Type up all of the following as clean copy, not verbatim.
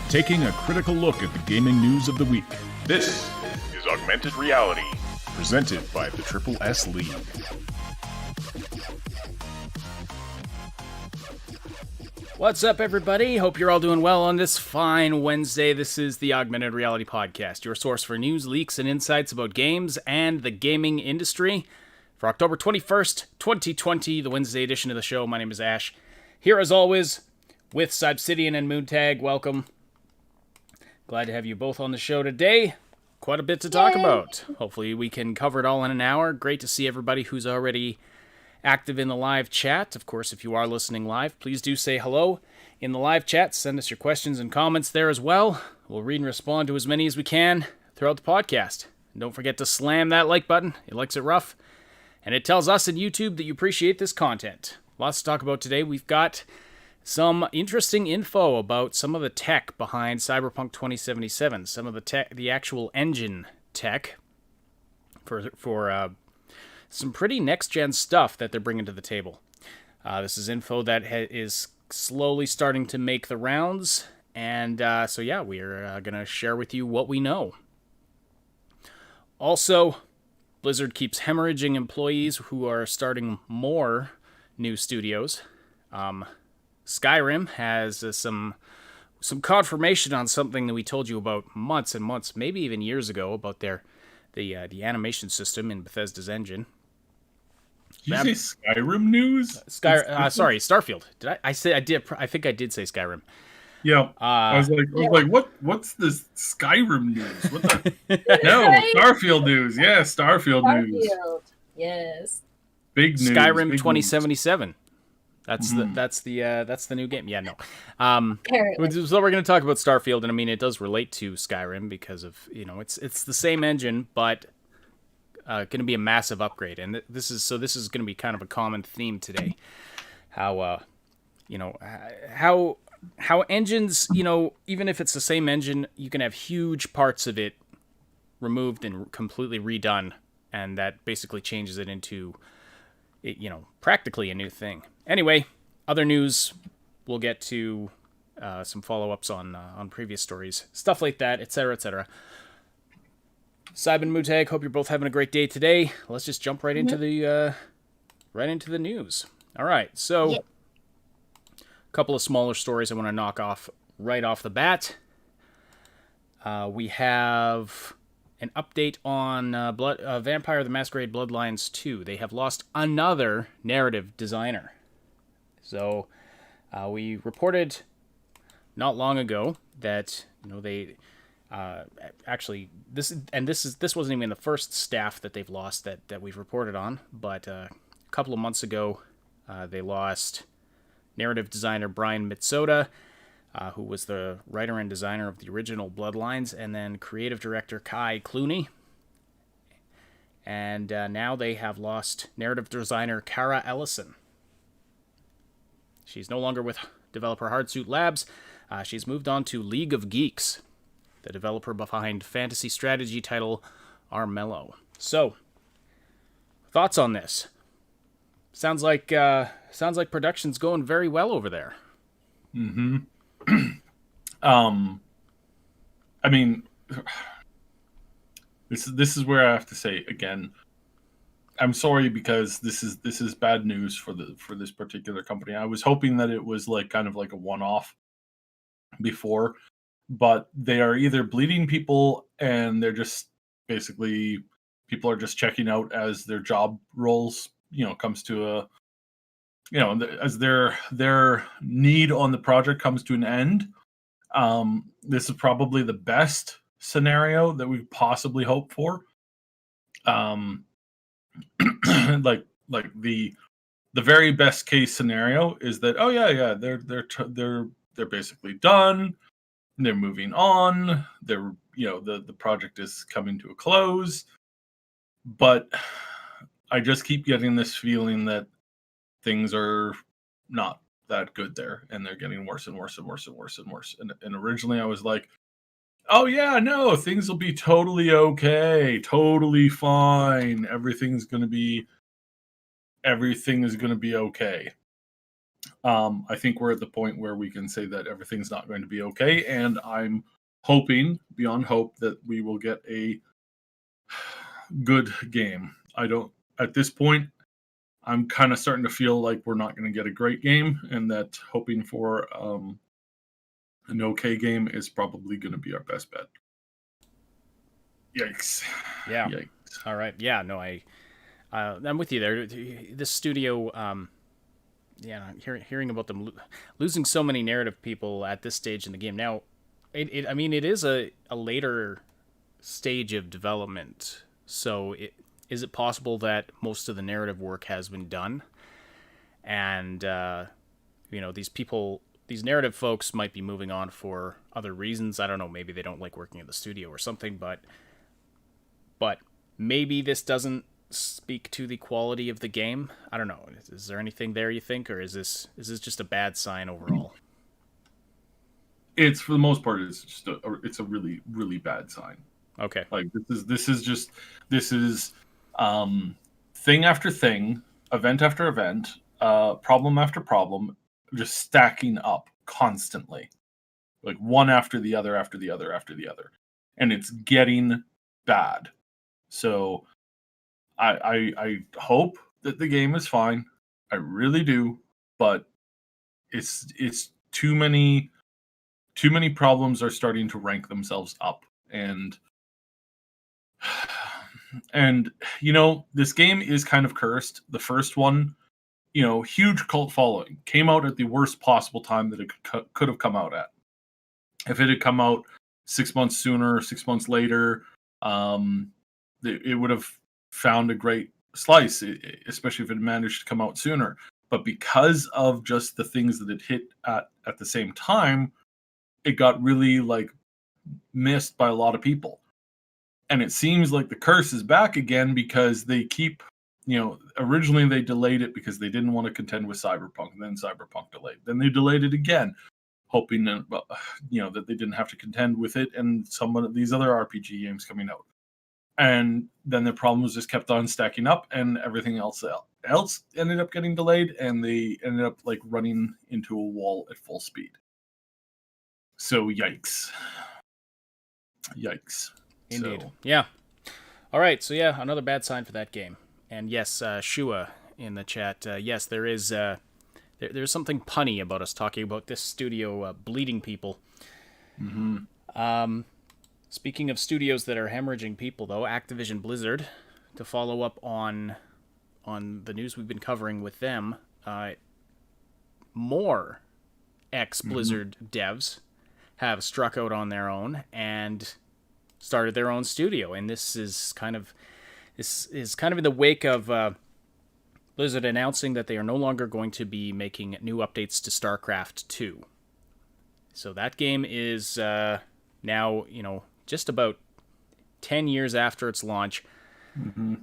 taking a critical look at the gaming news of the week. This is Augmented Reality, presented by the Triple S League. What's up, everybody? Hope you're all doing well on this fine Wednesday. This is the Augmented Reality Podcast, your source for news, leaks, and insights about games and the gaming industry. For October 21st, 2020, the Wednesday edition of the show, my name is Ash. Here, as always, with Cybsidian and Moontag. Welcome. Glad to have you both on the show today. Quite a bit to talk about. Hopefully we can cover it all in an hour. Great to see everybody who's already active in the live chat. Of course, if you are listening live, please do say hello in the live chat. Send us your questions and comments there as well. We'll read and respond to as many as we can throughout the podcast. And don't forget to slam that like button. It likes it rough. And it tells us in YouTube that you appreciate this content. Lots to talk about today. We've got some interesting info about some of the tech behind Cyberpunk 2077. Some of the actual engine tech for some pretty next-gen stuff that they're bringing to the table. This is info that is slowly starting to make the rounds, and so yeah, we're going to share with you what we know. Also, Blizzard keeps hemorrhaging employees who are starting more new studios. Skyrim has some confirmation on something that we told you about months and months, maybe even years ago, about the animation system in Bethesda's engine. Did you say Skyrim news? Sorry, Starfield. I think I did say Skyrim. Yeah, I was like, what's this Skyrim news? What the? No, Starfield news. Yeah, Starfield news. Yes. Big news. Skyrim big 2077. That's the new game. Yeah, no. Apparently. So we're going to talk about Starfield, and I mean it does relate to Skyrim because of it's the same engine, but going to be a massive upgrade, and this is going to be kind of a common theme today. How engines, even if it's the same engine, you can have huge parts of it removed and completely redone, and that basically changes it into practically a new thing. Anyway, other news, we'll get to some follow-ups on previous stories, stuff like that, etc., etc. Cybe and Moontag, hope you're both having a great day today. Let's just jump right into the news. All right, so a couple of smaller stories I want to knock off right off the bat. We have an update on Vampire the Masquerade Bloodlines 2. They have lost another narrative designer. So we reported not long ago that they actually this wasn't even the first staff that they've lost that we've reported on, but a couple of months ago they lost narrative designer Brian Mitsoda, who was the writer and designer of the original Bloodlines, and then creative director Kai Clooney. And now they have lost narrative designer Kara Ellison. She's no longer with developer Hardsuit Labs. She's moved on to League of Geeks, the developer behind fantasy strategy title Armello. So, thoughts on this? Sounds like production's going very well over there. Mm-hmm. I mean, this is where I have to say again, I'm sorry because this is bad news for this particular company. I was hoping that it was kind of like a one-off before, but they are either bleeding people and they're just basically people are just checking out as their job roles comes to a as their need on the project comes to an end. This is probably the best scenario that we possibly hope for. Like the very best case scenario is that they're basically done. They're moving on. They're the project is coming to a close. But I just keep getting this feeling that things are not that good there, and they're getting worse and worse and worse and worse and worse. And originally I was like, oh yeah, no, things will be totally okay, totally fine. Everything is going to be okay. I think we're at the point where we can say that everything's not going to be okay, and I'm hoping beyond hope that we will get a good game. I don't at this point. I'm kind of starting to feel like we're not going to get a great game, and that hoping for an okay game is probably going to be our best bet. Yikes! Yeah. Yikes. All right. Yeah. No, I'm with you there. This studio, hearing about them losing so many narrative people at this stage in the game. Now, it is a later stage of development. So, is it possible that most of the narrative work has been done, and these narrative folks might be moving on for other reasons? I don't know. Maybe they don't like working at the studio or something, but maybe this doesn't speak to the quality of the game. I don't know. Is there anything there you think, or is this just a bad sign overall? It's for the most part, it's a really, really bad sign. Okay. Like this is thing after thing, event after event, problem after problem, just stacking up constantly, like one after the other, after the other, after the other, and it's getting bad. So I hope that the game is fine. I really do, but it's too many problems are starting to rank themselves up, and this game is kind of cursed. The first one, huge cult following, came out at the worst possible time that it could have come out at. If it had come out 6 months sooner, 6 months later, it would have found a great slice, especially if it managed to come out sooner. But because of just the things that it hit at the same time, it got really missed by a lot of people. And it seems like the curse is back again because they keep, originally they delayed it because they didn't want to contend with Cyberpunk, and then Cyberpunk delayed. Then they delayed it again, hoping that, that they didn't have to contend with it and some of these other RPG games coming out. And then the problems just kept on stacking up, and everything else ended up getting delayed, and they ended up running into a wall at full speed. So yikes. Indeed. So, yeah. All right. So yeah, another bad sign for that game. And yes, Shua in the chat. Yes, there is. There's something punny about us talking about this studio bleeding people. Mm-hmm. Speaking of studios that are hemorrhaging people, though, Activision Blizzard, to follow up on the news we've been covering with them, more ex-Blizzard devs have struck out on their own and started their own studio, and this is kind of in the wake of Blizzard announcing that they are no longer going to be making new updates to StarCraft 2. So that game is now, just about 10 years after its launch. Mm-hmm.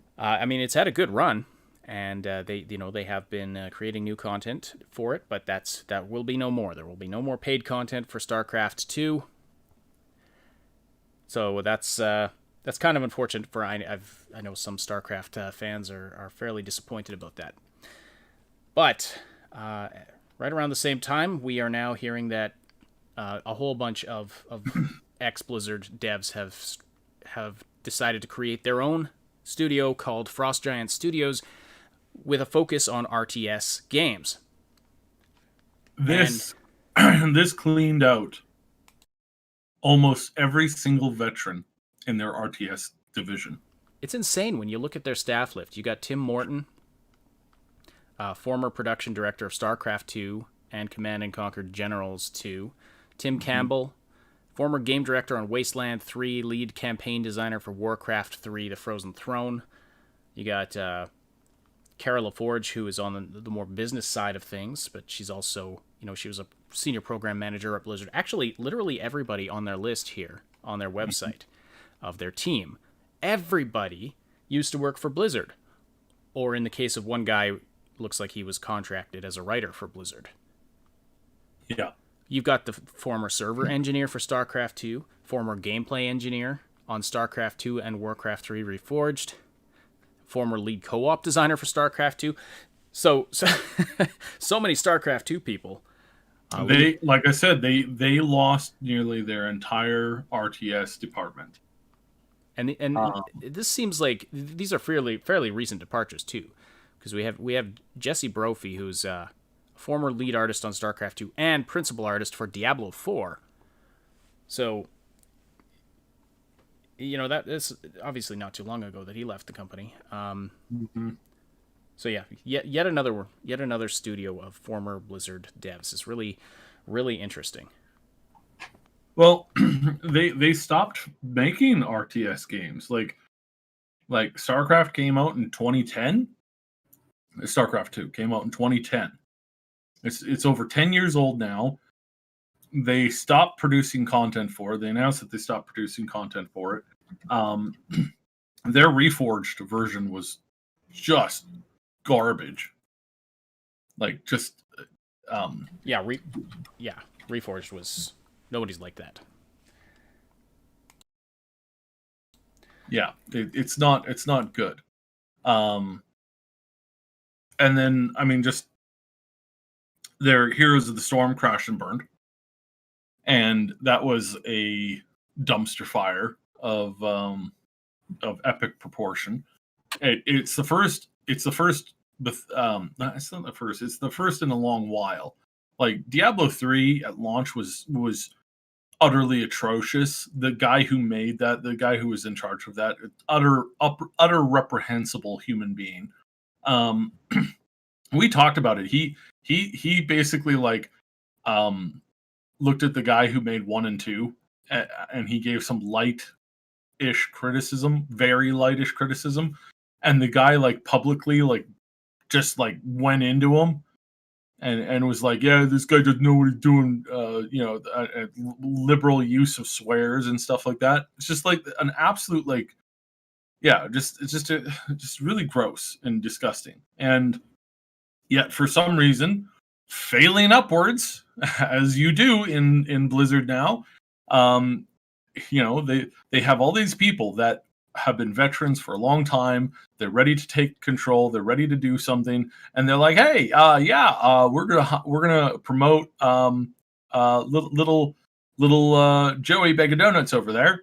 It's had a good run, and they have been creating new content for it, but that will be no more. There will be no more paid content for StarCraft 2. So that's kind of unfortunate. I know some StarCraft fans are fairly disappointed about that. But right around the same time, we are now hearing that a whole bunch of ex-Blizzard devs have decided to create their own studio called Frost Giant Studios with a focus on RTS games. This cleaned out almost every single veteran in their RTS division. It's insane when you look at their staff list. You got Tim Morton, former production director of StarCraft 2 and Command and Conquer Generals 2. Tim Campbell, former game director on Wasteland 3, lead campaign designer for Warcraft 3, The Frozen Throne. You got Kara LaForge, who is on the more business side of things, but she's also, she was a senior program manager at Blizzard. Actually, literally everybody on their list here, on their website of their team, everybody used to work for Blizzard. Or in the case of one guy, looks like he was contracted as a writer for Blizzard. Yeah. You've got the former server engineer for StarCraft 2, former gameplay engineer on StarCraft 2 and Warcraft 3 Reforged, former lead co-op designer for StarCraft 2. So so many StarCraft 2 people. Like I said, they lost nearly their entire RTS department. And this seems like these are fairly recent departures too, because we have Jesse Brophy, who's a former lead artist on StarCraft 2 and principal artist for Diablo 4. So, that is obviously not too long ago that he left the company. So yeah, yet another studio of former Blizzard devs is really, really interesting. Well, they stopped making RTS games. Like StarCraft came out in 2010. StarCraft 2 came out in 2010. It's over 10 years old now. They stopped producing content for it. They announced that they stopped producing content for it. Their reforged version was just garbage. Like just Reforged was nobody's like that. Yeah, it's not good. And then just their Heroes of the Storm crashed and burned, and that was a dumpster fire of epic proportion. It's the first. It's not the first. It's the first in a long while. Like Diablo 3 at launch was utterly atrocious. The guy who made that, the guy who was in charge of that, utter reprehensible human being. We talked about it. He basically looked at the guy who made 1 and 2, and he gave some light-ish criticism, very light-ish criticism, and the guy publicly just went into him and was like, yeah, this guy doesn't know what he's doing, liberal use of swears and stuff like that. It's just an absolute just really gross and disgusting. And yet for some reason, failing upwards, as you do in Blizzard now, they have all these people that have been veterans for a long time. They're ready to take control. They're ready to do something, and they're like, "Hey, we're gonna promote little Joey Bag of Donuts over there."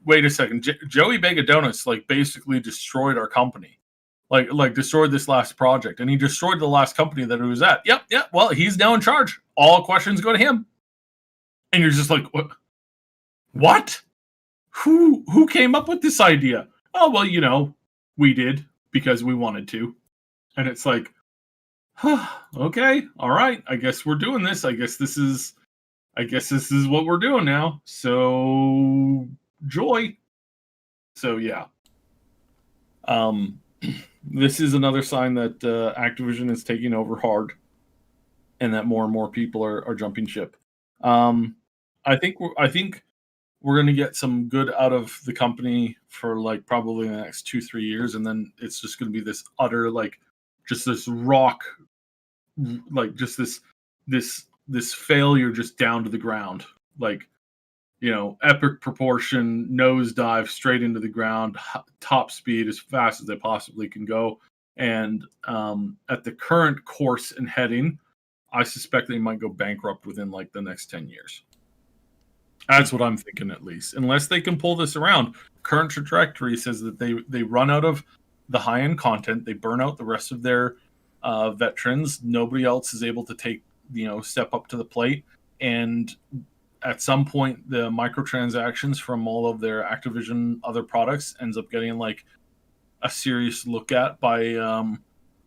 Wait a second, Joey Bag of Donuts basically destroyed our company, destroyed this last project, and he destroyed the last company that it was at. Yep. Well, he's now in charge. All questions go to him, and you're just like, what? Who came up with this idea? Oh, well, we did because we wanted to. And it's like, okay, all right, I guess we're doing this. I guess this is what we're doing now. So joy. So yeah. This is another sign that Activision is taking over hard, and that more and more people are jumping ship. I think we're going to get some good out of the company for probably the next 2-3 years, and then it's just going to be this utter just this rock, just this failure just down to the ground, epic proportion, nosedive straight into the ground, top speed as fast as they possibly can go. And at the current course and heading, I suspect they might go bankrupt within the next 10 years. That's what I'm thinking, at least. Unless they can pull this around. Current trajectory says that they run out of the high-end content. They burn out the rest of their veterans. Nobody else is able to step up to the plate. And at some point, the microtransactions from all of their Activision other products ends up getting a serious look at by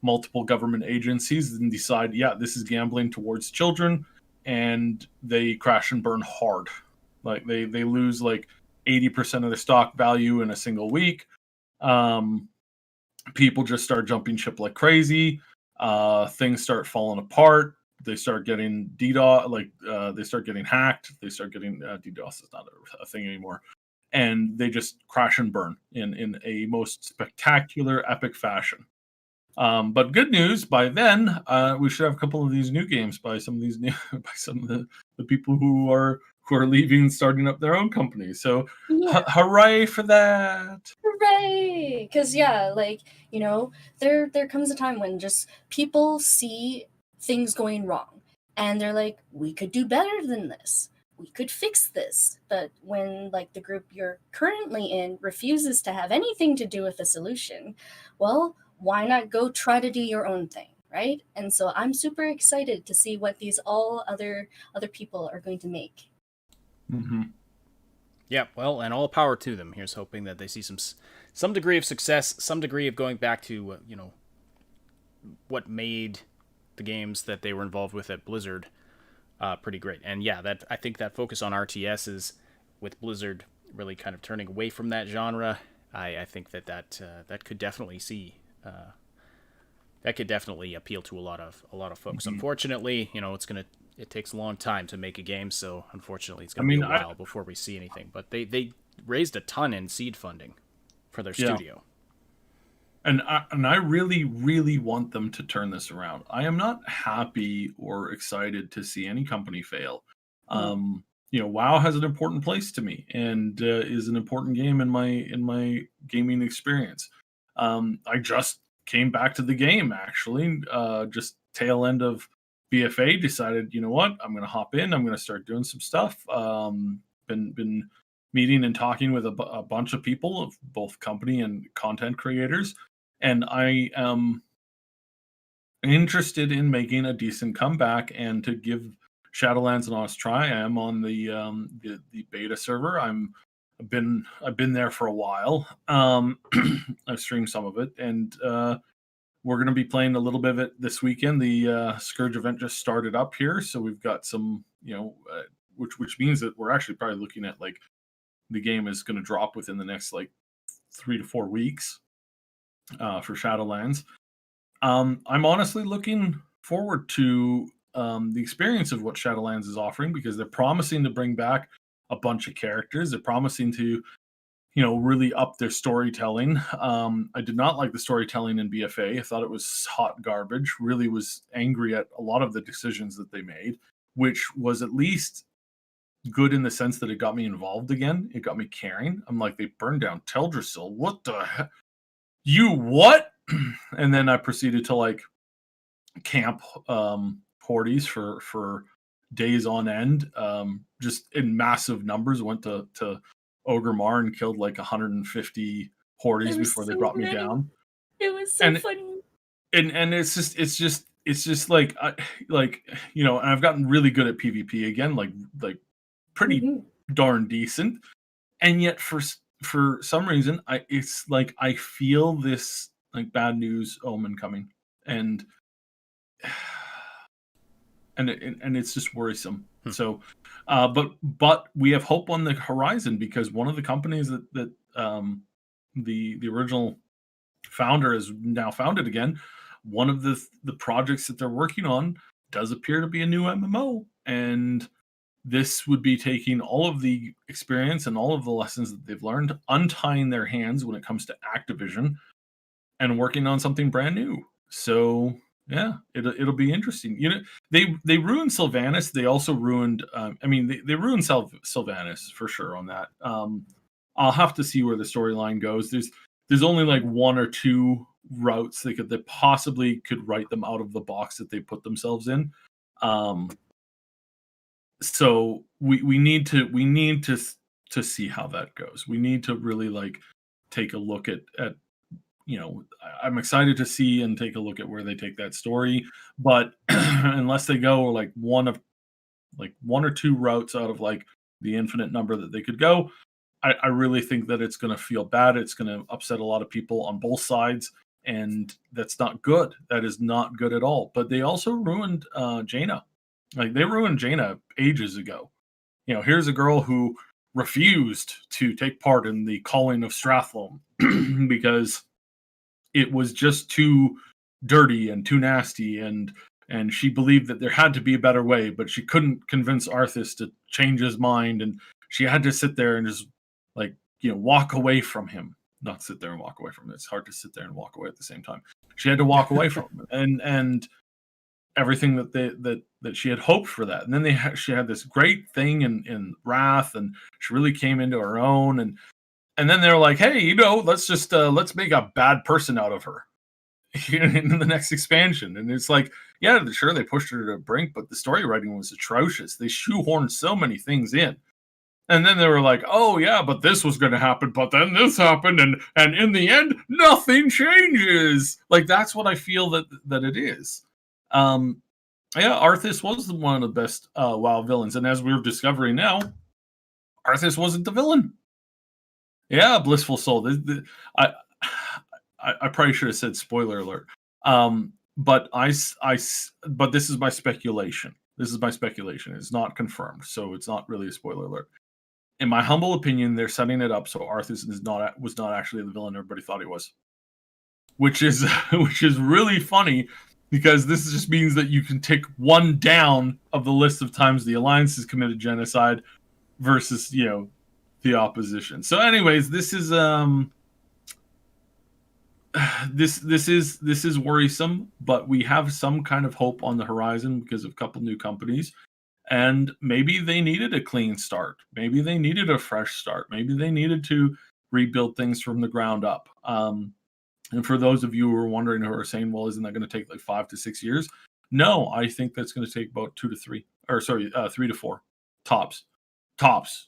multiple government agencies and decide, yeah, this is gambling towards children. And they crash and burn hard. They lose 80% of their stock value in a single week. People just start jumping ship like crazy. Things start falling apart. They start getting DDoS, they start getting hacked. They start getting DDoS is not a thing anymore, and they just crash and burn in a most spectacular, epic fashion. But good news, by then we should have a couple of these new games by some of the people who are who are leaving and starting up their own companies. So Yeah. hooray for that. Hooray! Because yeah, like, you know, there comes a time when just people see things going wrong, and they're like, we could do better than this. We could fix this. But when like the group you're currently in refuses to have anything to do with the solution, well, why not go try to do your own thing, right? And so I'm super excited to see what these all other people are going to make. Mm-hmm. Yeah, well, and all power to them. Here's hoping that they see some degree of success, some degree of going back to what made the games that they were involved with at Blizzard pretty great. And yeah, that I think that focus on RTS is with Blizzard really kind of turning away from that genre. I think that could definitely that could definitely appeal to a lot of folks. Mm-hmm. Unfortunately, it takes a long time to make a game, so unfortunately it's going to be a while before we see anything. But they raised a ton in seed funding for their studio. And I really, really want them to turn this around. I am not happy or excited to see any company fail. WoW has an important place to me and is an important game in my gaming experience. I just came back to the game actually, just tail end of BFA. Decided, you know what, I'm going to hop in. I'm going to start doing some stuff. Been meeting and talking with a bunch of people of both company and content creators. And I am interested in making a decent comeback and to give Shadowlands an honest try. I am on the beta server. I've been there for a while. I've streamed some of it, and we're going to be playing a little bit of it this weekend. The Scourge event just started up here, so we've got some, which means that we're actually probably looking at like the game is going to drop within the next like 3 to 4 weeks. For Shadowlands. I'm honestly looking forward to the experience of what Shadowlands is offering, because they're promising to bring back a bunch of characters. They're promising to, really up their storytelling. I did not like the storytelling in BFA. I thought it was hot garbage. Really was angry at a lot of the decisions that they made, which was at least good in the sense that it got me involved again. It got me caring. I'm like, they burned down Teldrassil. What the heck? You what? And then I proceeded to like camp hordes for days on end, just in massive numbers. Went to Ogre and killed like 150 hordes before they brought me down. It was so funny. And it's just like and I've gotten really good at PvP again, like pretty darn decent. And yet for some reason, it's like I feel this like bad news omen coming, and it's just worrisome. So, but we have hope on the horizon, because one of the companies that the original founder is now founded again. One of the projects that they're working on does appear to be a new MMO, and this would be taking all of the experience and all of the lessons that they've learned, untying their hands when it comes to Activision, and working on something brand new. So yeah, it'll be interesting. They ruined Sylvanas. They also ruined. They ruined Sylvanas for sure on that. I'll have to see where the storyline goes. There's only like 1 or 2 routes they possibly could write them out of the box that they put themselves in. So we need to see how that goes. We need to really like take a look at I'm excited to see and take a look at where they take that story. But unless they go like one or 2 routes out of like the infinite number that they could go, I really think that it's going to feel bad. It's going to upset a lot of people on both sides, and that's not good. That is not good at all. But they also ruined Jaina. Like, they ruined Jaina ages ago. Here's a girl who refused to take part in the calling of Strathlum because it was just too dirty and too nasty, and she believed that there had to be a better way, but she couldn't convince Arthas to change his mind, and she had to sit there and just walk away from him. Not sit there and walk away from him. It's hard to sit there and walk away at the same time. She had to walk away from him, and everything that she had hoped for that. And then she had this great thing in Wrath, and she really came into her own. And then they're like, hey, let's make a bad person out of her in the next expansion. And it's like, yeah, sure, they pushed her to the brink, but the story writing was atrocious. They shoehorned so many things in. And then they were like, oh yeah, but this was going to happen, but then this happened, and in the end, nothing changes. Like, that's what I feel that it is. Yeah, Arthas was one of the best WoW villains, and as we're discovering now, Arthas wasn't the villain. Yeah, Blissful Soul. I probably should have said spoiler alert. But but this is my speculation. This is my speculation. It's not confirmed, so it's not really a spoiler alert. In my humble opinion, they're setting it up so Arthas was not actually the villain everybody thought he was, which is really funny, because this just means that you can take one down of the list of times the Alliance has committed genocide versus the opposition. So, anyways, this is this is worrisome, but we have some kind of hope on the horizon because of a couple new companies. And maybe they needed a clean start. Maybe they needed a fresh start. Maybe they needed to rebuild things from the ground up. And for those of you who are wondering, who are saying, well, isn't that going to take like 5 to 6 years? No, I think that's going to take about 3 to 4 tops.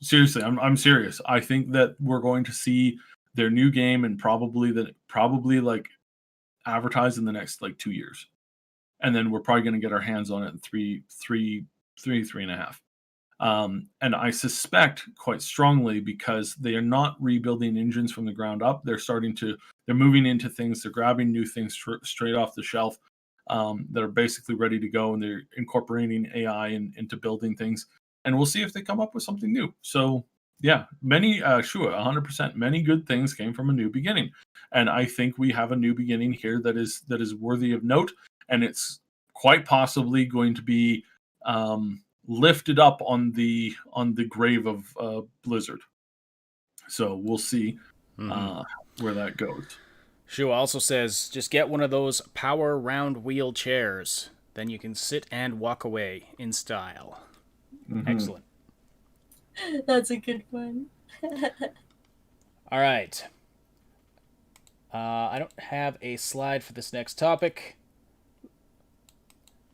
Seriously, I'm serious. I think that we're going to see their new game and probably like advertised in the next like 2 years. And then we're probably going to get our hands on it in three and a half. And I suspect quite strongly, because they are not rebuilding engines from the ground up. They're moving into things. They're grabbing new things straight off the shelf that are basically ready to go, and they're incorporating AI into building things. And we'll see if they come up with something new. So yeah, 100%. Many good things came from a new beginning, and I think we have a new beginning here that is worthy of note, and it's quite possibly going to be lifted up on the grave of Blizzard. So we'll see where that goes. Shu also says, just get one of those power round wheel chairs. Then you can sit and walk away in style. Mm-hmm. Excellent. That's a good one. All right. I don't have a slide for this next topic.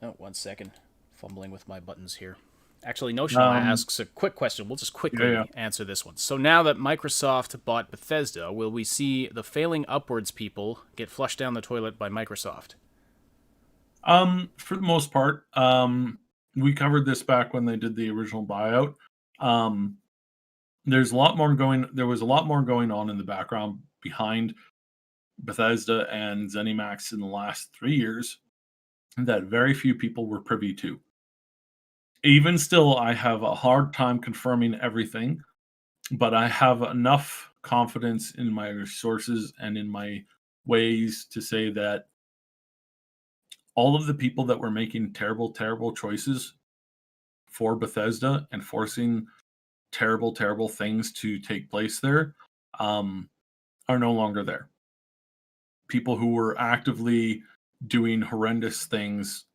Oh, 1 second. Fumbling with my buttons here. Actually, Notional asks a quick question. We'll just quickly answer this one. So now that Microsoft bought Bethesda, will we see the failing upwards people get flushed down the toilet by Microsoft? For the most part, we covered this back when they did the original buyout. There was a lot more going on in the background behind Bethesda and ZeniMax in the last 3 years that very few people were privy to. Even still, I have a hard time confirming everything, but I have enough confidence in my sources and in my ways to say that all of the people that were making terrible, terrible choices for Bethesda and forcing terrible, terrible things to take place there are no longer there. People who were actively doing horrendous things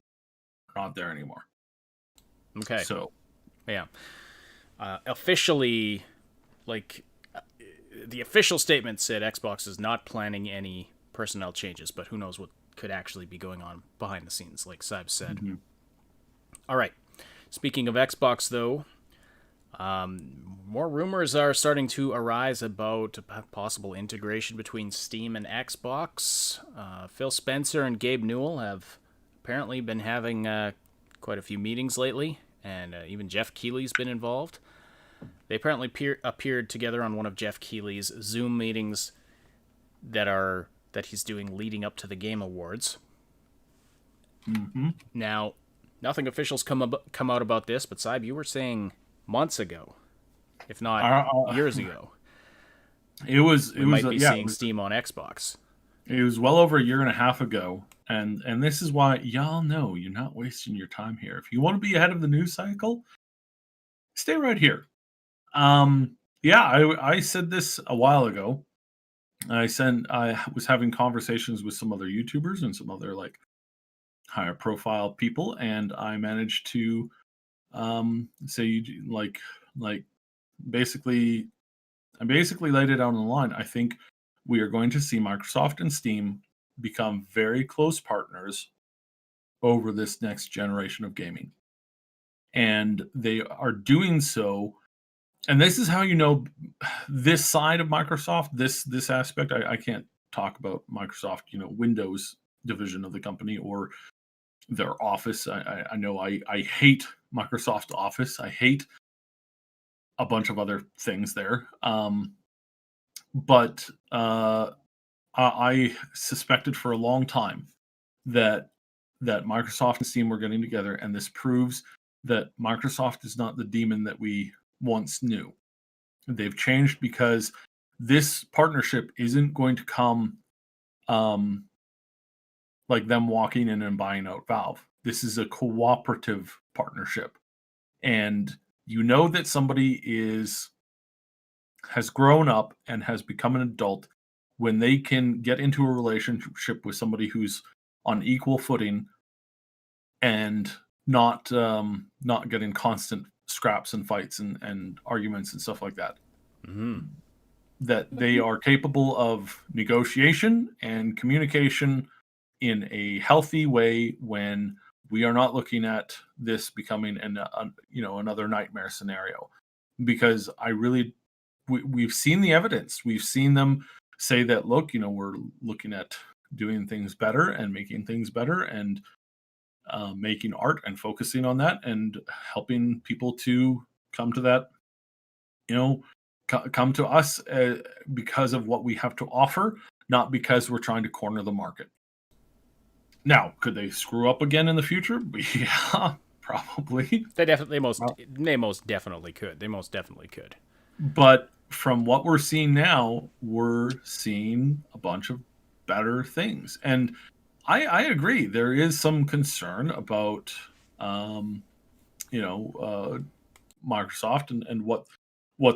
are not there anymore. Okay. So, yeah. Officially, the official statement said Xbox is not planning any personnel changes, but who knows what could actually be going on behind the scenes, like Cybe said. Mm-hmm. All right. Speaking of Xbox, though, more rumors are starting to arise about a possible integration between Steam and Xbox. Phil Spencer and Gabe Newell have apparently been having quite a few meetings lately, and even Jeff Keighley's been involved. They apparently appeared together on one of Jeff Keighley's Zoom meetings that he's doing leading up to the Game Awards. Mm-hmm. Now, nothing official's come out about this, but Cybe, you were saying months ago, if not years ago, we might be seeing Steam on Xbox. It was well over a year and a half ago, and this is why y'all know you're not wasting your time here. If you want to be ahead of the news cycle, stay right here. I said this a while ago. I was having conversations with some other YouTubers and some other higher profile people, and I managed to say like basically I basically laid it out on the line. I think we are going to see Microsoft and Steam become very close partners over this next generation of gaming. And they are doing so. And this is how you know this side of Microsoft, this aspect. I can't talk about Microsoft, Windows division of the company or their Office. I know I hate Microsoft Office. I hate a bunch of other things there. But I suspected for a long time that Microsoft and Steam were getting together, and this proves that Microsoft is not the demon that we once knew. They've changed because this partnership isn't going to come like them walking in and buying out Valve. This is a cooperative partnership, and you know that somebody has grown up and has become an adult when they can get into a relationship with somebody who's on equal footing and not getting constant scraps and fights and arguments and stuff like that. Mm-hmm. That they are capable of negotiation and communication in a healthy way when we are not looking at this becoming another nightmare scenario. Because we've seen the evidence. We've seen them say that, look, we're looking at doing things better and making things better and making art and focusing on that and helping people to come to that, come to us because of what we have to offer, not because we're trying to corner the market. Now, could they screw up again in the future? Yeah, probably. They most definitely could. They most definitely could. But from what we're seeing now, we're seeing a bunch of better things. And I agree. There is some concern about, Microsoft and what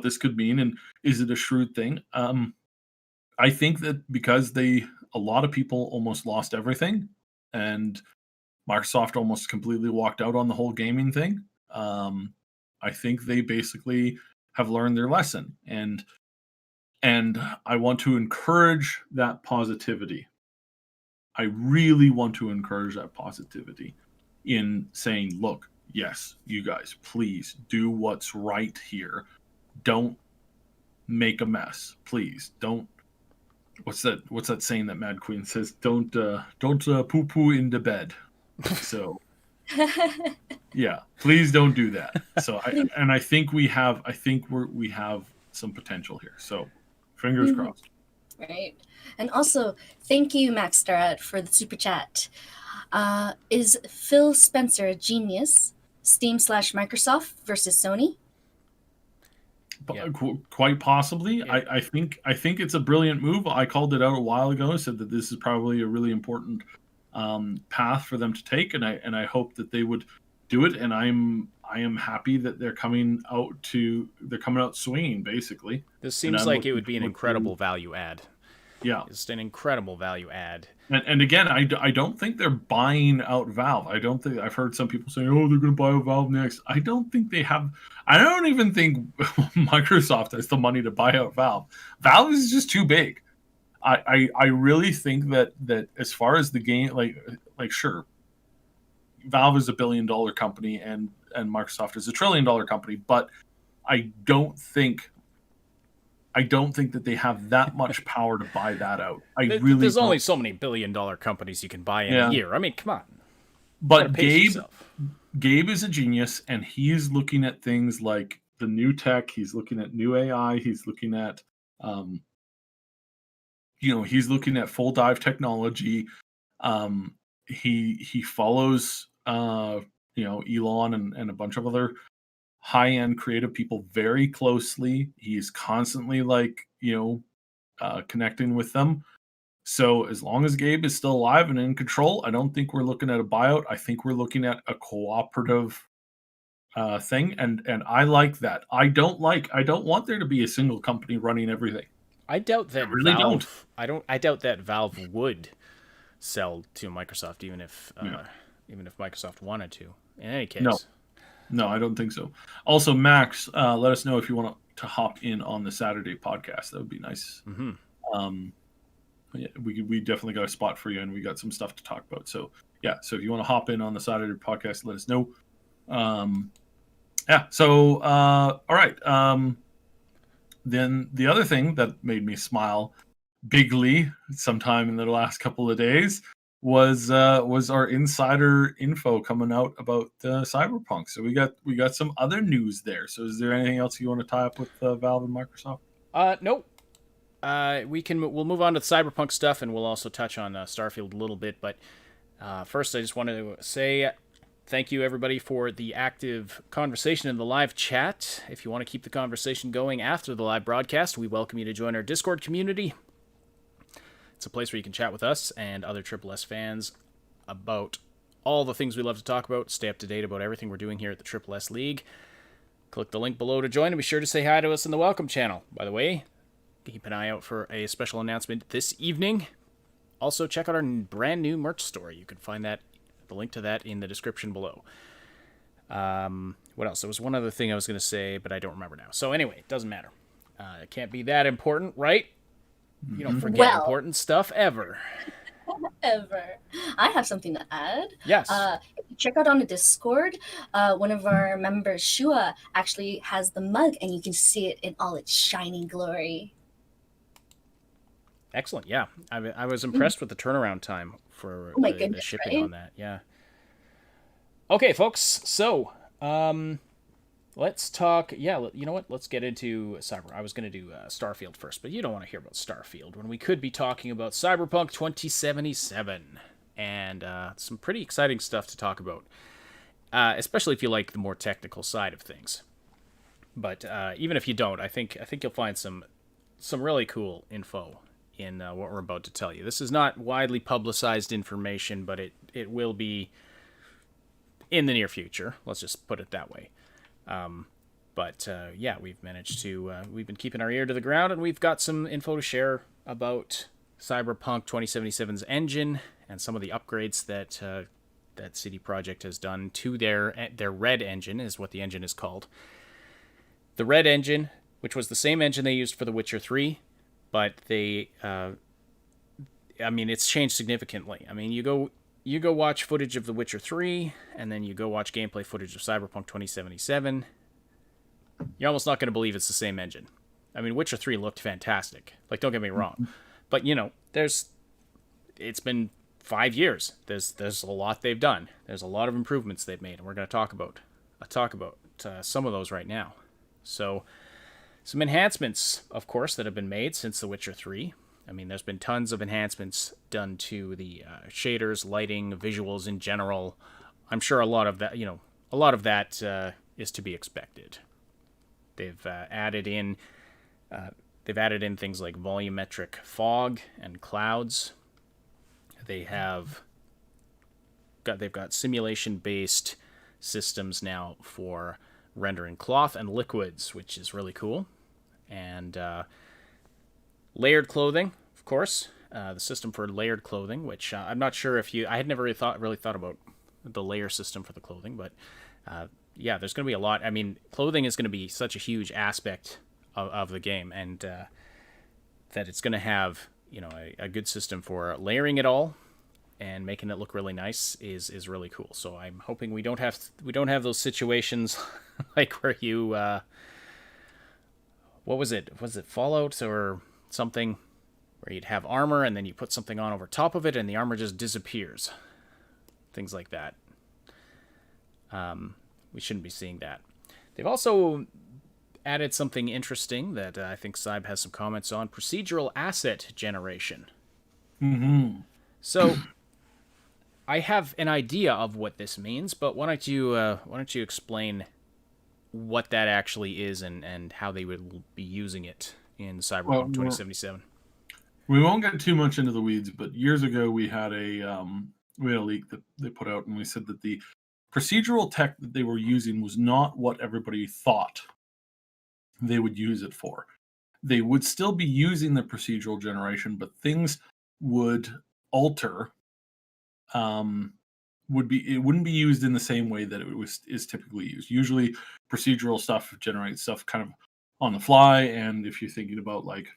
this could mean. And is it a shrewd thing? I think that because a lot of people almost lost everything and Microsoft almost completely walked out on the whole gaming thing. I think they basically have learned their lesson, and I want to encourage that positivity. I really want to encourage that positivity in saying, look, yes, you guys, please do what's right here. Don't make a mess, please. Don't. What's that saying that Mad Queen says? Don't poo poo into bed. So yeah, please don't do that. So I think we have some potential here. So fingers crossed. Right. And also, thank you, Max Starrett, for the super chat. Is Phil Spencer a genius? Steam/Microsoft versus Sony? Yeah. Quite possibly. Yeah. I think it's a brilliant move. I called it out a while ago. Said that this is probably a really important path for them to take, and I hope that they would do it. And I am happy that they're coming out swinging. Basically, this seems like it would be an incredible value add. Yeah, it's an incredible value add. And again, I don't think they're buying out Valve. I don't think I've heard some people saying, "Oh, they're going to buy out Valve next." I don't think they have. I don't even think Microsoft has the money to buy out Valve. Valve is just too big. I really think that as far as the game, like sure, Valve is $1 billion company and Microsoft is $1 trillion company, but I don't think that they have that much power to buy that out. There's only so many $1 billion companies you can buy in a year. I mean, come on. But Gabe is a genius, and he's looking at things like the new tech. He's looking at new AI. He's looking at, he's looking at full dive technology. He follows, Elon and a bunch of other high-end creative people very closely. He's constantly connecting with them. So as long as Gabe is still alive and in control, I don't think we're looking at a buyout. I think we're looking at a cooperative thing, and I like that. I don't want there to be a single company running everything. I doubt that I doubt that Valve would sell to Microsoft, even if even if Microsoft wanted to. In any case. No, I don't think so. Also, Max, let us know if you want to hop in on the Saturday podcast. That would be nice. Mm-hmm. Yeah, we definitely got a spot for you, and we got some stuff to talk about. So yeah, so if you want to hop in on the Saturday podcast, let us know. Yeah. So all right. Then the other thing that made me smile bigly sometime in the last couple of days was our insider info coming out about Cyberpunk. So we got some other news there. So is there anything else you want to tie up with Valve and Microsoft? Nope. We'll move on to the Cyberpunk stuff, and we'll also touch on Starfield a little bit. But first, I just wanted to say thank you, everybody, for the active conversation in the live chat. If you want to keep the conversation going after the live broadcast, we welcome you to join our Discord community. It's a place where you can chat with us and other Triple S fans about all the things we love to talk about, stay up to date about everything we're doing here at the Triple S League. Click the link below to join, and be sure to say hi to us in the welcome channel. By the way, keep an eye out for a special announcement this evening. Also, check out our brand new merch store. You can find the link to that in the description below. What else? There was one other thing I was going to say, but I don't remember now. So anyway, it doesn't matter. It can't be that important, right? You don't forget important stuff ever. Ever. I have something to add. Yes. If you check out on the Discord, one of our members, Shua, actually has the mug, and you can see it in all its shining glory. Excellent. Yeah, I was impressed with the turnaround time for the shipping on that. Yeah. Okay, folks. So, let's talk. Yeah, you know what? Let's get into Cyber. I was going to do Starfield first, but you don't want to hear about Starfield when we could be talking about Cyberpunk 2077 and some pretty exciting stuff to talk about, especially if you like the more technical side of things. But even if you don't, I think you'll find some really cool info in what we're about to tell you. This is not widely publicized information, but it will be in the near future. Let's just put it that way. But yeah, we've managed to, we've been keeping our ear to the ground, and we've got some info to share about Cyberpunk 2077's engine and some of the upgrades that CD Projekt has done to their Red engine, is what the engine is called. The Red engine, which was the same engine they used for The Witcher 3, but it's changed significantly. I mean, you go watch footage of The Witcher 3, and then you go watch gameplay footage of Cyberpunk 2077. You're almost not going to believe it's the same engine. I mean, Witcher 3 looked fantastic. Like, don't get me wrong. But, it's been 5 years. There's a lot they've done. There's a lot of improvements they've made, and we're going to talk about some of those right now. So, some enhancements, of course, that have been made since The Witcher 3. I mean, there's been tons of enhancements done to the shaders, lighting, visuals in general. I'm sure a lot of that is to be expected. They've added in things like volumetric fog and clouds. They've got simulation-based systems now for rendering cloth and liquids, which is really cool. And layered clothing, of course. The system for layered clothing, which I'm not sure I had never really thought about the layer system for the clothing, but yeah, there's going to be a lot. I mean, clothing is going to be such a huge aspect of the game, and that it's going to have a good system for layering it all and making it look really nice is really cool. So I'm hoping we don't have those situations like where you what was it Fallout or something, where you'd have armor and then you put something on over top of it and the armor just disappears. Things like that. We shouldn't be seeing that. They've also added something interesting that I think Cybe has some comments on: procedural asset generation. Mm-hmm. So I have an idea of what this means, but why don't you explain what that actually is and how they would be using it in Cyberpunk 2077? We won't get too much into the weeds, but years ago we had a leak that they put out, and we said that the procedural tech that they were using was not what everybody thought they would use it for. They would still be using the procedural generation, but things would alter wouldn't be used in the same way that is typically used. Usually procedural stuff generates stuff kind of on the fly, and if you're thinking about like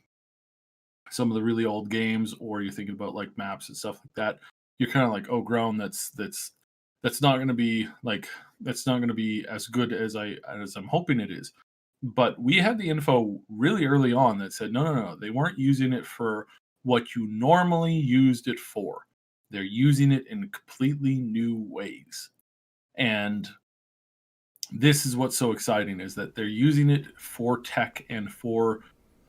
some of the really old games, or you're thinking about like maps and stuff like that, you're kind of like, oh, grown, that's not going to be like, that's not going to be as good as I'm hoping it is. But we had the info really early on that said no, they weren't using it for what you normally used it for. They're using it in completely new ways. And this is what's so exciting, is that they're using it for tech and for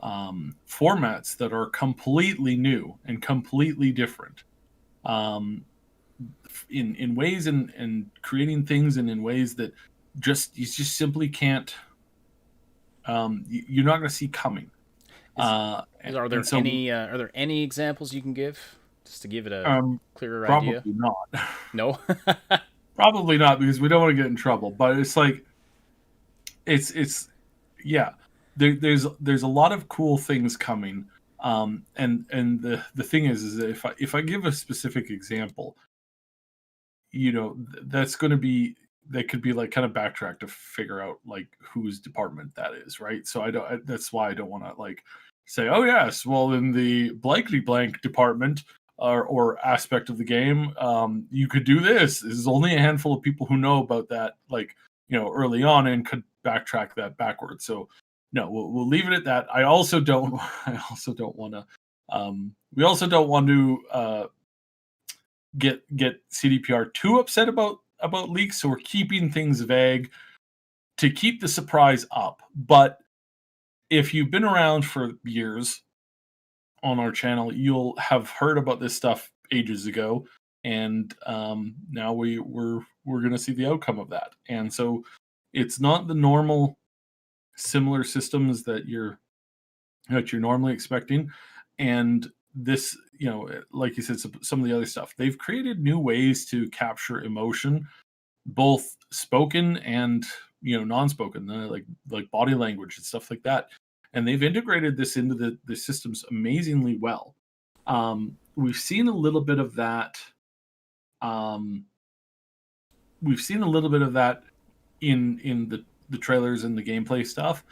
formats that are completely new and completely different, in ways, and creating things and in ways that you just simply can't, you're not going to see coming. Are there any examples you can give, just to give it a clearer idea? Probably not. No. Probably not, because we don't want to get in trouble. But it's like, it's yeah. There's a lot of cool things coming. And the thing is that if I give a specific example, that's going to be, that could be like kind of backtrack to figure out like whose department that is, right? So that's why I don't want to like say, oh yes, well in the blankety blank department or aspect of the game, you could do this. There's only a handful of people who know about that, like, early on, and could backtrack that backwards. So no, we'll leave it at that. I also don't want to. We also don't want to get CDPR too upset about leaks. So we're keeping things vague to keep the surprise up. But if you've been around for years on our channel, you'll have heard about this stuff ages ago, and now we're going to see the outcome of that. And so it's not the normal similar systems that you're normally expecting. And this, like you said, some of the other stuff, they've created new ways to capture emotion, both spoken and non-spoken, like body language and stuff like that. And they've integrated this into the systems amazingly well. We've seen a little bit of that. We've seen a little bit of that in the trailers and the gameplay stuff.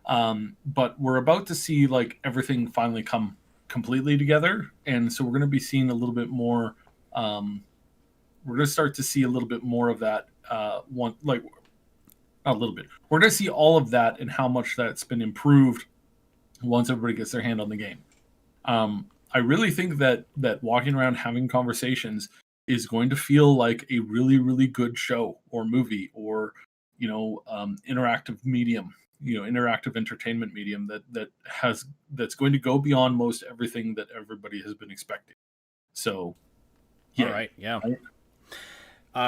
But we're about to see like everything finally come completely together, and so we're going to be seeing a little bit more. We're going to start to see a little bit more of that. A little bit. We're going to see all of that and how much that's been improved once everybody gets their hand on the game. I really think that walking around having conversations is going to feel like a really, really good show or movie or interactive medium, interactive entertainment medium that's going to go beyond most everything that everybody has been expecting. So, yeah. All right, yeah.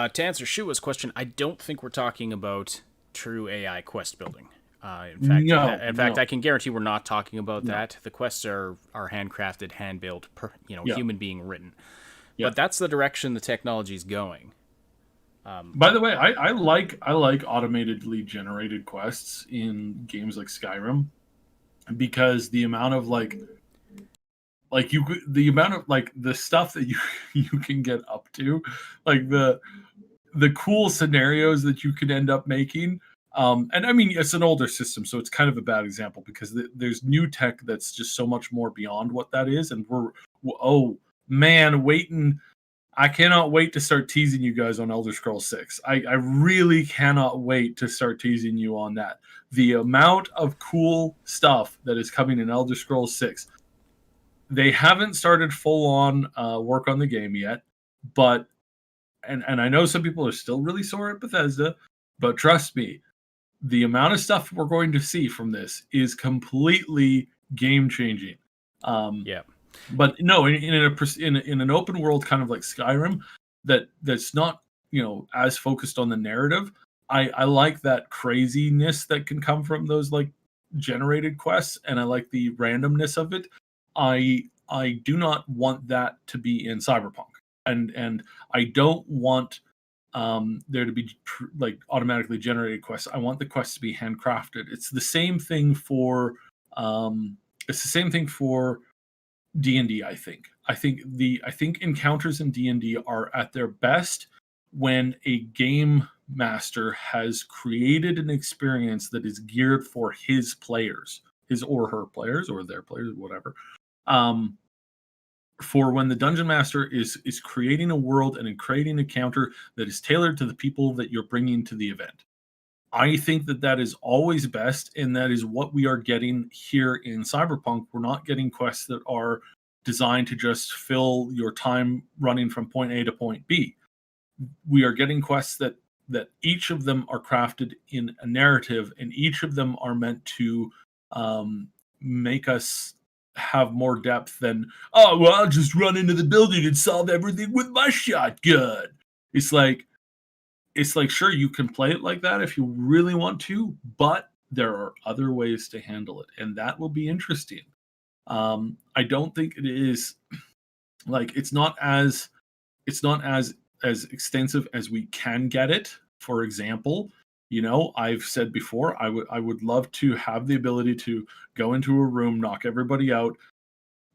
To answer Shua's question, I don't think we're talking about true AI quest building. In fact, I can guarantee we're not talking about that. The quests are handcrafted, hand-built, human being written. Yeah. But that's the direction the technology is going. By the way, I like automatedly generated quests in games like Skyrim, because the amount of the stuff that you can get up to, like the cool scenarios that you can end up making. And I mean, it's an older system, so it's kind of a bad example, because there's new tech that's just so much more beyond what that is. And I cannot wait to start teasing you guys on Elder Scrolls 6. I really cannot wait to start teasing you on that. The amount of cool stuff that is coming in Elder Scrolls 6. They haven't started full-on work on the game yet, but and I know some people are still really sore at Bethesda, but trust me, the amount of stuff we're going to see from this is completely game-changing. Yeah. But no, in an open world kind of like Skyrim, that's not as focused on the narrative. I like that craziness that can come from those like generated quests, and I like the randomness of it. I do not want that to be in Cyberpunk, and I don't want there to be like automatically generated quests. I want the quests to be handcrafted. It's the same thing for D&D. I think encounters in D&D are at their best when a game master has created an experience that is geared for his players, his or her players, or their players, whatever. For when the dungeon master is creating a world and creating a counter that is tailored to the people that you're bringing to the event. I think that is always best, and that is what we are getting here in Cyberpunk. We're not getting quests that are designed to just fill your time running from point A to point B. We are getting quests that each of them are crafted in a narrative, and each of them are meant to make us have more depth than, oh, well, I'll just run into the building and solve everything with my shotgun. It's like, sure, you can play it like that if you really want to, but there are other ways to handle it, and that will be interesting. I don't think it is like it's not as extensive as we can get it. For example, I've said before, I would love to have the ability to go into a room, knock everybody out,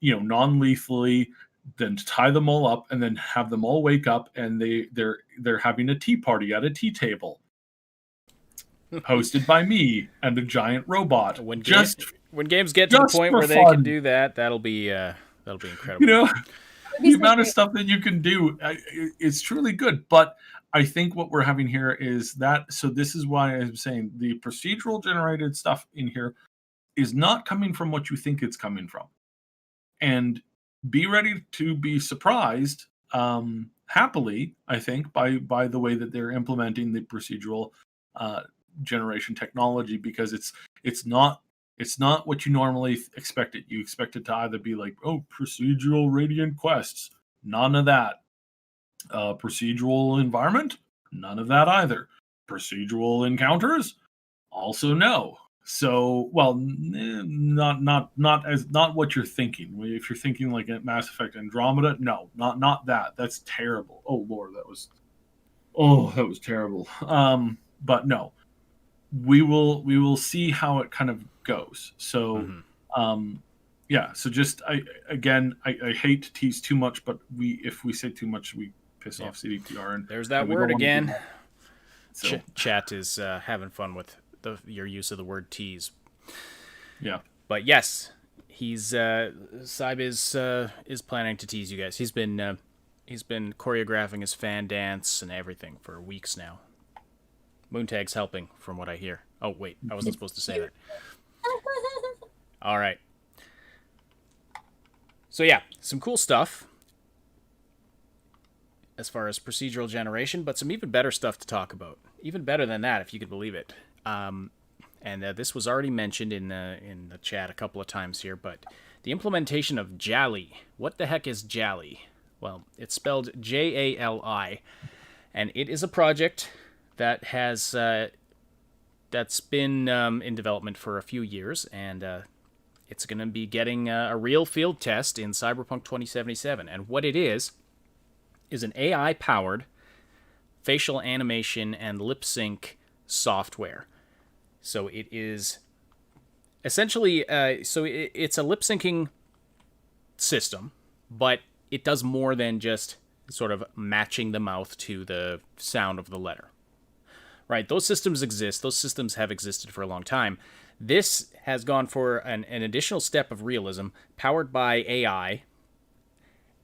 non-lethally, then tie them all up, and then have them all wake up, and they're having a tea party at a tea table, hosted by me and a giant robot. When games get to the point where they can do that, that'll be incredible. The amount of stuff that you can do is truly good. But I think what we're having here is that. So this is why I'm saying the procedural generated stuff in here is not coming from what you think it's coming from, and be ready to be surprised happily, I think, by the way that they're implementing the procedural generation technology, because it's not what you normally expect it. You expect it to either be like, oh, procedural radiant quests, none of that. Procedural environment, none of that either. Procedural encounters, also no. So, well, not what you're thinking. If you're thinking like Mass Effect Andromeda, no, not that. That's terrible. Oh Lord, that was terrible. But no, we will see how it kind of goes. So, yeah. So just I hate to tease too much, but if we say too much, we piss off CDPR. And there's that word again. So. Chat is having fun with your use of the word tease. Yeah. But yes, Cybe is planning to tease you guys. He's been choreographing his fan dance and everything for weeks now. Moontag's helping, from what I hear. Oh wait, I wasn't supposed to say that. All right. So yeah, some cool stuff as far as procedural generation, but some even better stuff to talk about. Even better than that, if you could believe it. And this was already mentioned in the chat a couple of times here, but the implementation of JALI. What the heck is JALI? Well, it's spelled JALI, and it is a project that has that's been in development for a few years, and it's going to be getting a real field test in Cyberpunk 2077. And what it is an AI-powered facial animation and lip sync software. So it is essentially it's a lip syncing system, but it does more than just sort of matching the mouth to the sound of the letter. Right? Those systems exist. Those systems have existed for a long time. This has gone for an additional step of realism, powered by AI,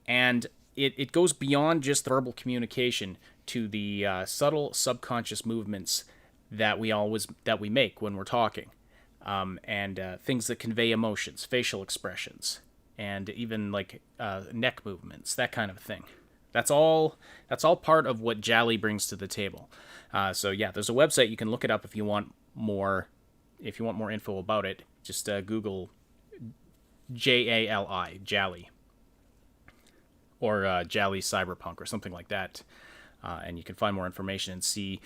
and it goes beyond just verbal communication to the subtle subconscious movements that we make when we're talking, and things that convey emotions, facial expressions, and even like neck movements, that kind of thing. That's all part of what JALI brings to the table. So yeah, there's a website, you can look it up if you want more info about it. Just Google JALI, JALI, or JALI Cyberpunk or something like that, and you can find more information and see.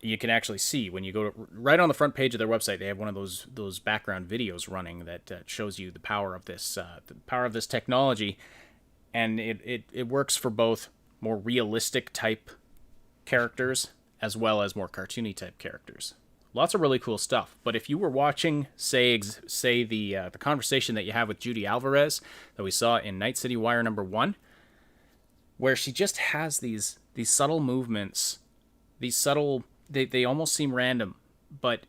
You can actually see when you go right on the front page of their website. They have one of those background videos running that shows you the power of this technology, and it works for both more realistic type characters as well as more cartoony type characters. Lots of really cool stuff. But if you were watching, say the conversation that you have with Judy Alvarez that we saw in Night City Wire #1, where she just has these subtle movements, these subtle, they almost seem random, but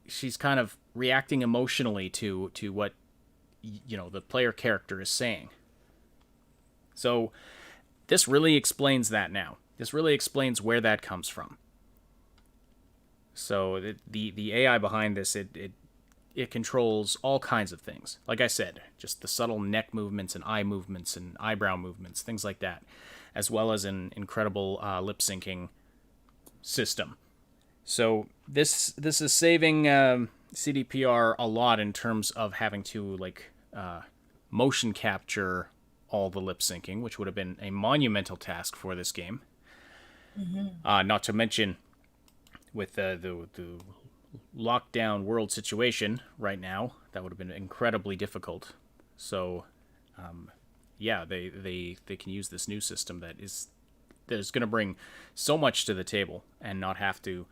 she's kind of reacting emotionally to what the player character is saying. So this really explains that now. This really explains where that comes from. So the AI behind this, it controls all kinds of things. Like I said, just the subtle neck movements and eye movements and eyebrow movements, things like that, as well as an incredible lip syncing system. So this is saving CDPR a lot in terms of having to motion capture all the lip syncing, which would have been a monumental task for this game. Mm-hmm. Not to mention with the lockdown world situation right now, that would have been incredibly difficult. So, they can use this new system that is going to bring so much to the table and not have to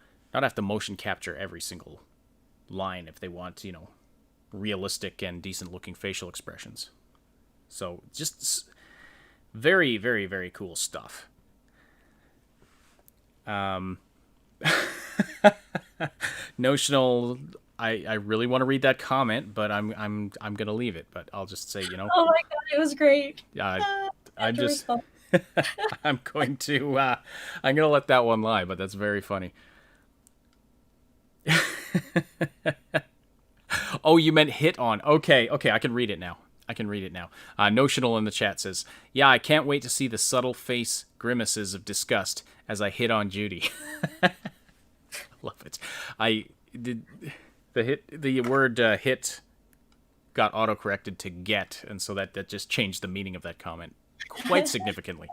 motion capture every single line if they want, realistic and decent looking facial expressions. So just very, very, very cool stuff. Notional, I really want to read that comment, but I'm gonna leave it. But I'll just say, Oh my god, it was great. I'm just I'm going to let that one lie, but that's very funny. Oh, you meant hit on. Okay, I can read it now. Notional in the chat says, "Yeah, I can't wait to see the subtle face grimaces of disgust as I hit on Judy." Love it. I did the word hit got autocorrected to get, and so that just changed the meaning of that comment quite significantly.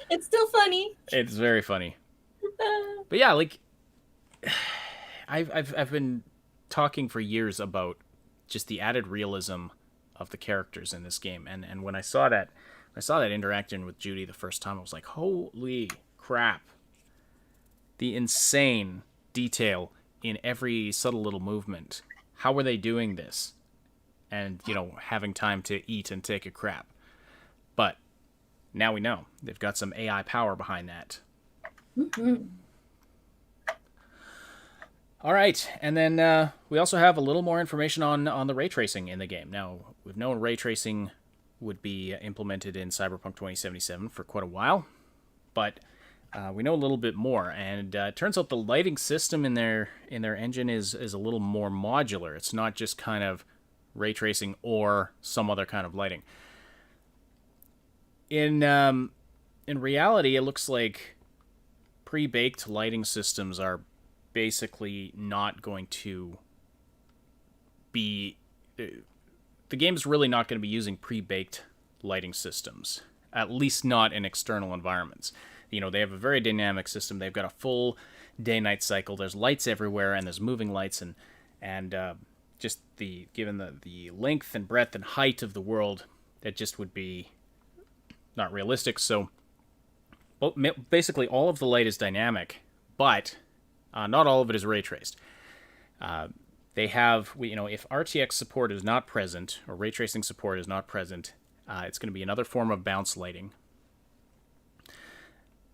It's still funny. It's very funny. But yeah, I've been talking for years about just the added realism of the characters in this game, and when I saw that interaction with Judy the first time, I was like, holy crap, the insane detail in every subtle little movement. How were they doing this? And having time to eat and take a crap. But now we know they've got some AI power behind that. Mm-hmm. All right, and then we also have a little more information on the ray tracing in the game. Now, we've known ray tracing would be implemented in Cyberpunk 2077 for quite a while, but we know a little bit more, and it turns out the lighting system in their engine is a little more modular. It's not just kind of ray tracing or some other kind of lighting. In reality, it looks like pre-baked lighting systems are basically not going to be... The game's really not going to be using pre-baked lighting systems, at least not in external environments. They have a very dynamic system. They've got a full day-night cycle. There's lights everywhere, and there's moving lights, and just given the length and breadth and height of the world, it just would be not realistic. So, basically, all of the light is dynamic, but not all of it is ray traced. They have, if RTX support is not present, or ray tracing support is not present, it's going to be another form of bounce lighting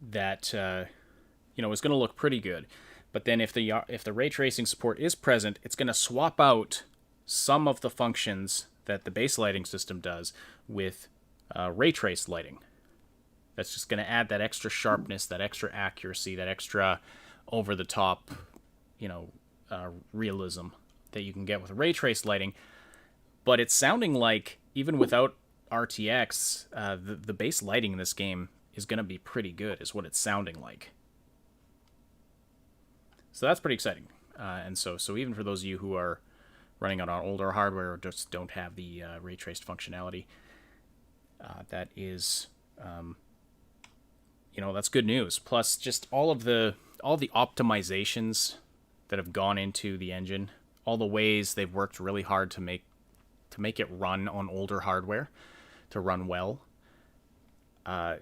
that is going to look pretty good. But then if the ray tracing support is present, it's going to swap out some of the functions that the base lighting system does with ray trace lighting. That's just going to add that extra sharpness, that extra accuracy, that extra over the top, realism that you can get with ray trace lighting. But it's sounding like even without RTX, the base lighting in this game is going to be pretty good, is what it's sounding like. So that's pretty exciting. And so even for those of you who are running on older hardware or just don't have the ray traced functionality, that is, that's good news. Plus, just all the optimizations that have gone into the engine, all the ways they've worked really hard to make it run on older hardware, to run well. I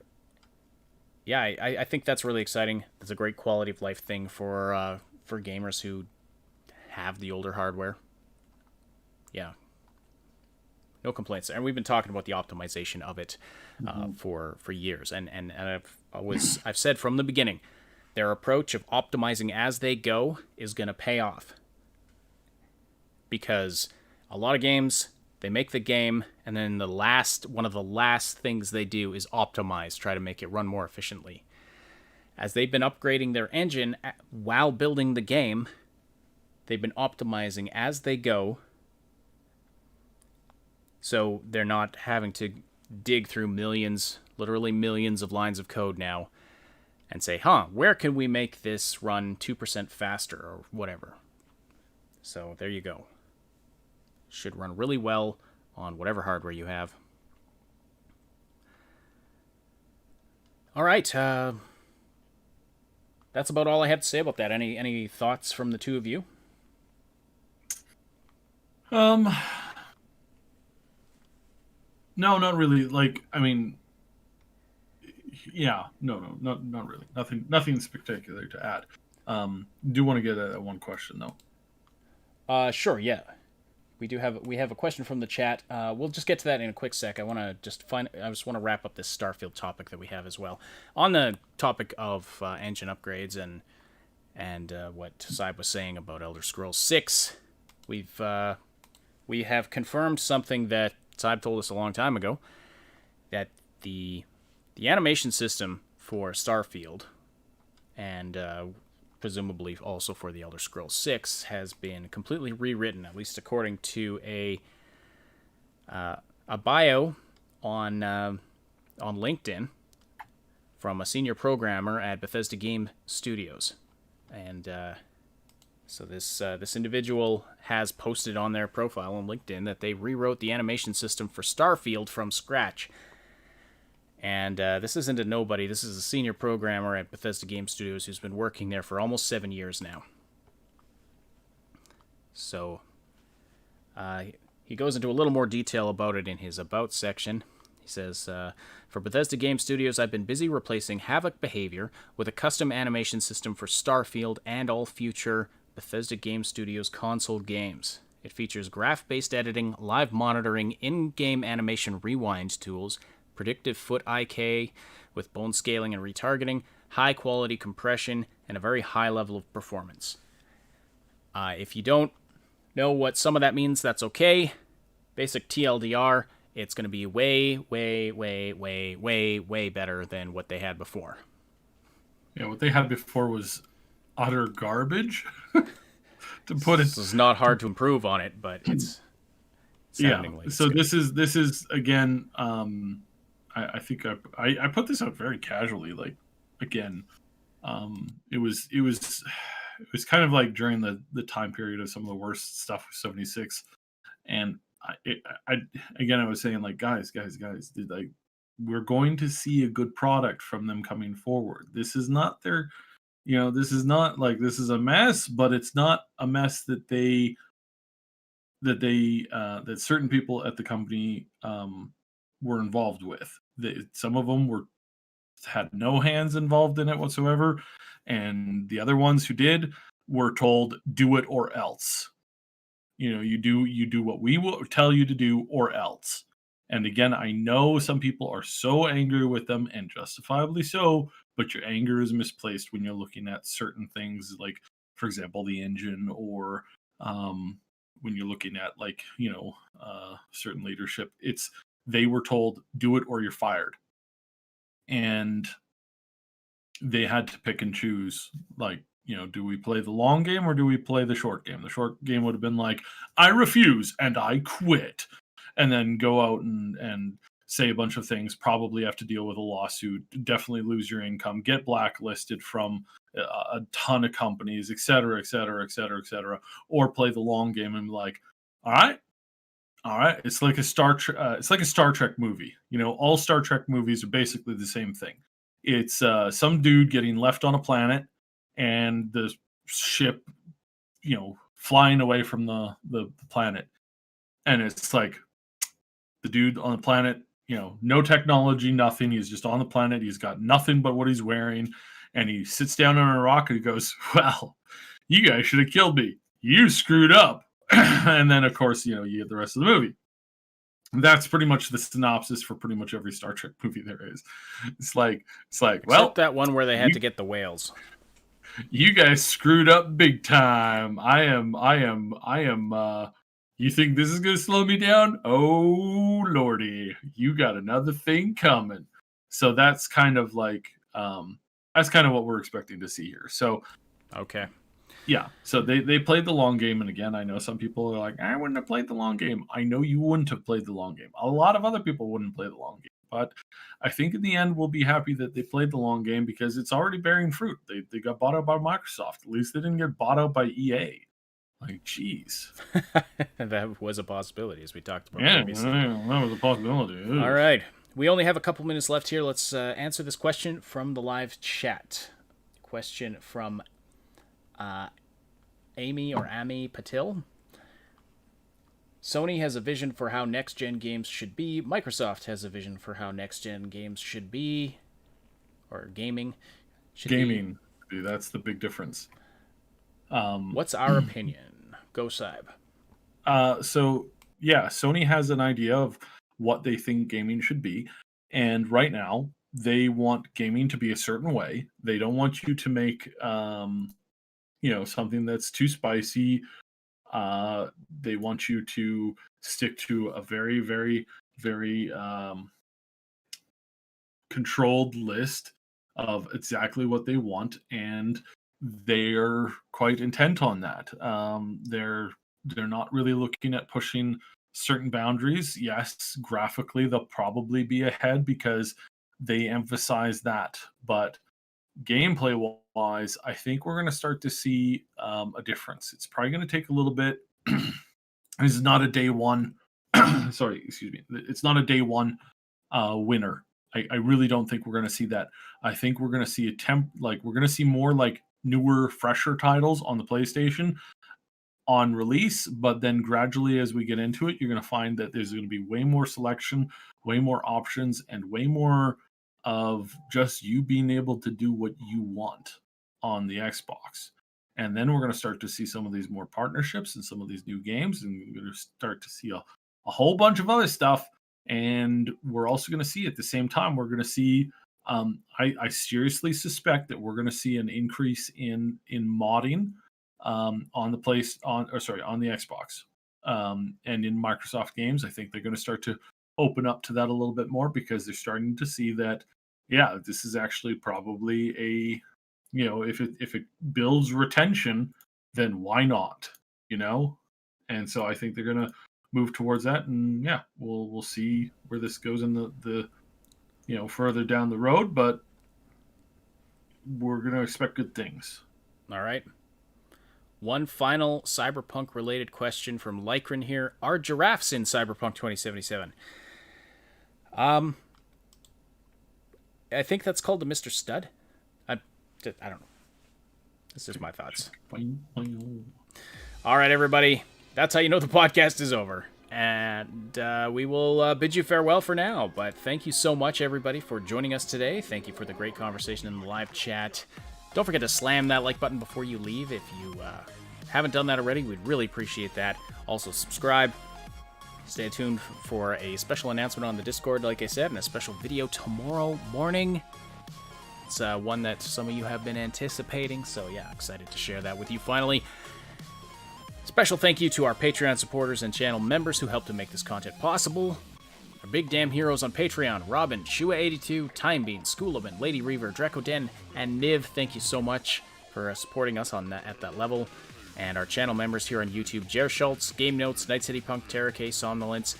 think that's really exciting. It's a great quality of life thing for gamers who have the older hardware. Yeah, no complaints. And we've been talking about the optimization of it for years. And I've said from the beginning, their approach of optimizing as they go is going to pay off. Because a lot of games, they make the game, and then one of the last things they do is optimize, try to make it run more efficiently. As they've been upgrading their engine while building the game, they've been optimizing as they go, so they're not having to dig through literally millions of lines of code now, and say, where can we make this run 2% faster or whatever. So there you go. Should run really well on whatever hardware you have. All right, that's about all I have to say about that. Any thoughts from the two of you? No, not really. Like, I mean, yeah, no, not really. Nothing spectacular to add. Do want to get at one question though. Sure, yeah. We have a question from the chat. We'll just get to that in a quick sec. I just want to wrap up this Starfield topic that we have as well. On the topic of engine upgrades and what Cybe was saying about Elder Scrolls 6, we have confirmed something that Cybe told us a long time ago, that the animation system for Starfield and presumably also for the Elder Scrolls 6 has been completely rewritten, at least according to a bio on LinkedIn from a senior programmer at Bethesda Game Studios. And so this individual has posted on their profile on LinkedIn that they rewrote the animation system for Starfield from scratch. And this isn't a nobody. This is a senior programmer at Bethesda Game Studios who's been working there for almost 7 years now. So he goes into a little more detail about it in his About section. He says, for Bethesda Game Studios, I've been busy replacing Havoc behavior with a custom animation system for Starfield and all future Bethesda Game Studios console games. It features graph-based editing, live monitoring, in-game animation rewind tools, predictive foot IK with bone scaling and retargeting, high-quality compression, and a very high level of performance. If you don't know what some of that means, that's okay. Basic TLDR, it's going to be way, way, way, way, way, way better than what they had before. Yeah, what they had before was utter garbage. To put it, this is not hard to improve on it, but it's sounding like. So this is again. I think I put this out very casually. Like, again, it was kind of like during the time period of some of the worst stuff with 76, and I was saying, like, guys, we're going to see a good product from them coming forward. This is not their, this is not like, this is a mess, but it's not a mess that that certain people at the company were involved with. Some of them had no hands involved in it whatsoever, and the other ones who did were told, do it or else. You do what we will tell you to do or else. And again, I know some people are so angry with them, and justifiably so, but your anger is misplaced when you're looking at certain things, like, for example, the engine, or when you're looking at, like, certain leadership. They were told, do it or you're fired. And they had to pick and choose, like, do we play the long game or do we play the short game? The short game would have been like, I refuse and I quit. And then go out and say a bunch of things, probably have to deal with a lawsuit, definitely lose your income, get blacklisted from a ton of companies, et cetera, et cetera, et cetera, et cetera. Or play the long game and be like, all right. It's like a Star Trek movie. All Star Trek movies are basically the same thing. It's some dude getting left on a planet, and the ship, flying away from the planet. And it's like, the dude on the planet, no technology, nothing. He's just on the planet. He's got nothing but what he's wearing. And he sits down on a rock and he goes, well, you guys should have killed me. You screwed up. And then, of course, you get the rest of the movie. That's pretty much the synopsis for pretty much every Star Trek movie there is. It's like, Except well, that one where they had to get the whales. you guys screwed up big time. I am, you think this is going to slow me down? Oh, Lordy, you got another thing coming. So that's kind of like, that's kind of what we're expecting to see here. So, okay. Yeah, so they played the long game, and again, I know some people are like, I wouldn't have played the long game. I know you wouldn't have played the long game. A lot of other people wouldn't play the long game, but I think in the end, we'll be happy that they played the long game because it's already bearing fruit. They got bought out by Microsoft. At least they didn't get bought out by EA. Like, jeez. That was a possibility, as we talked about previously. Yeah, that was a possibility. Ugh. All right. We only have a couple minutes left here. Let's answer this question from the live chat. Question from Amy Patil. Sony has a vision for how next-gen games should be. Microsoft has a vision for how next-gen games should be. Or gaming should be. Gaming. Dude, that's the big difference. What's our opinion? Go Cybe. So, yeah, Sony has an idea of what they think gaming should be. And right now, they want gaming to be a certain way. They don't want you to make... something that's too spicy. They want you to stick to a very, very, very controlled list of exactly what they want, and they're quite intent on that. They're not really looking at pushing certain boundaries. Yes, graphically they'll probably be ahead because they emphasize that, but gameplay wise, I think we're going to start to see a difference. It's probably going to take a little bit. This is not a day one. Sorry, excuse me. It's not a day one winner. I really don't think we're going to see that. I think we're going to see we're going to see more like newer, fresher titles on the PlayStation on release, but then gradually as we get into it, you're going to find that there's going to be way more selection, way more options, and way more of just you being able to do what you want on the Xbox. And then we're going to start to see some of these more partnerships and some of these new games, and we're going to start to see a whole bunch of other stuff. And we're also going to see at the same time, we're going to see, I seriously suspect that we're going to see an increase in modding on the Xbox and in Microsoft games. I think they're going to start to open up to that a little bit more because they're starting to see that, yeah, this is actually probably if it builds retention, then why not, And so I think they're going to move towards that, and yeah, we'll see where this goes in the further down the road, but we're going to expect good things. All right. One final Cyberpunk related question from Lycran here. Are giraffes in Cyberpunk 2077? I think that's called the Mr. Stud. I don't know. This is my thoughts. All right, everybody. That's how you know the podcast is over. And we will bid you farewell for now. But thank you so much, everybody, for joining us today. Thank you for the great conversation in the live chat. Don't forget to slam that like button before you leave. If you haven't done that already, we'd really appreciate that. Also, subscribe. Stay tuned for a special announcement on the Discord, like I said, and a special video tomorrow morning. It's one that some of you have been anticipating, so yeah, excited to share that with you finally. Special thank you to our Patreon supporters and channel members who help to make this content possible. Our big damn heroes on Patreon: Robin, Shua82, Timebean, Schoolabin, Lady Reaver, Dracoden, and Niv. Thank you so much for supporting us on that at that level. And our channel members here on YouTube: Jer Schultz, Game Notes, Night City Punk, Terra K, Somnolence.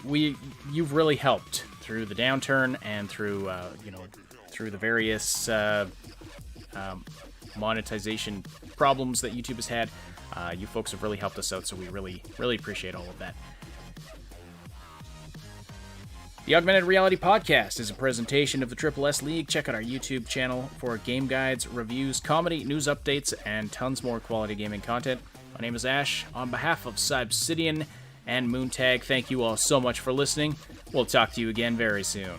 You've really helped through the downturn and through through the various monetization problems that YouTube has had. You folks have really helped us out, so we really, really appreciate all of that. The Augmented Reality Podcast is a presentation of the Triple S League. Check out our YouTube channel for game guides, reviews, comedy, news updates, and tons more quality gaming content. My name is Ash. On behalf of Cybsidian and Moontag, thank you all so much for listening. We'll talk to you again very soon.